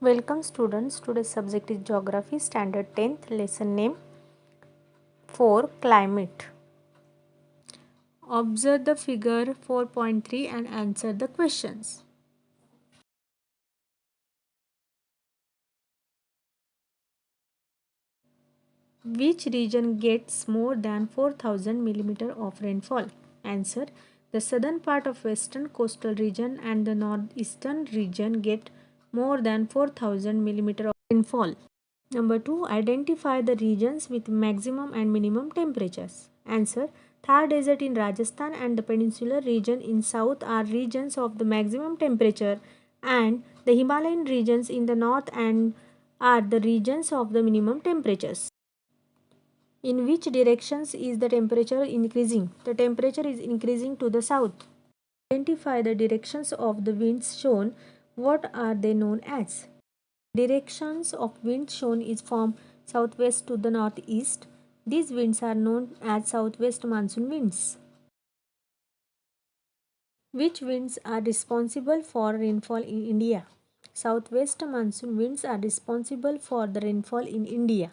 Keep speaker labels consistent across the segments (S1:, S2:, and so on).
S1: Welcome students. Today's subject is Geography, Standard 10th, lesson name 4, Climate. Observe the figure 4.3 and answer the questions. Which region gets more than 4000 mm of rainfall? Answer: the southern part of western coastal region and the northeastern region get more than 4000 mm of rainfall. Number 2. Identify the regions with maximum and minimum temperatures. Answer: Thar Desert in Rajasthan and the peninsular region in south are regions of the maximum temperature, and the Himalayan regions in the north and are the regions of the minimum temperatures. In which directions is the temperature increasing? The temperature is increasing to the south. Identify the directions of the winds shown. What are they known as? Directions of wind shown is from southwest to the northeast. These winds are known as southwest monsoon winds. Which winds are responsible for rainfall in India? Southwest monsoon winds are responsible for the rainfall in India.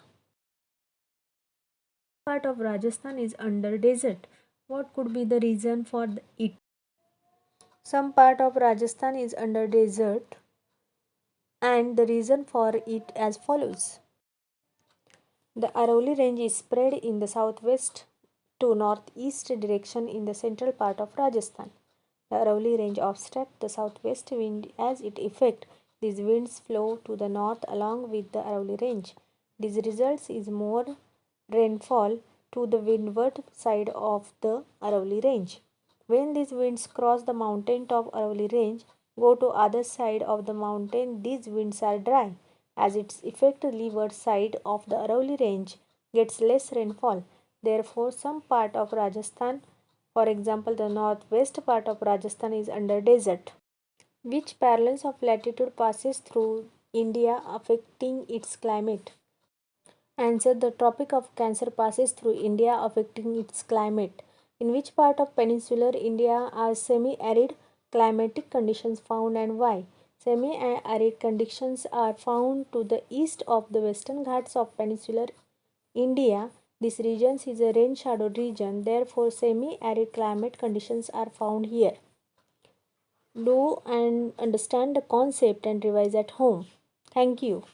S1: Part of Rajasthan is under desert. What could be the reason for it? Some part of Rajasthan is under desert, and the reason for it as follows. The Aravalli range is spread in the southwest to northeast direction in the central part of Rajasthan. The Aravalli range obstructs the southwest wind as it effect. These winds flow to the north along with the Aravalli range. This results is more rainfall to the windward side of the Aravalli range. When these winds cross the mountain top Aravalli range, go to other side of the mountain, these winds are dry. As its effect leeward side of the Aravalli range gets less rainfall. Therefore, some part of Rajasthan, for example, the northwest part of Rajasthan is under desert. Which parallels of latitude passes through India affecting its climate? Answer: the Tropic of Cancer passes through India affecting its climate. In which part of peninsular India are semi-arid climatic conditions found and why? Semi-arid conditions are found to the east of the Western Ghats of peninsular India. This region is a rain-shadowed region, therefore semi-arid climate conditions are found here. Do and understand the concept and revise at home. Thank you.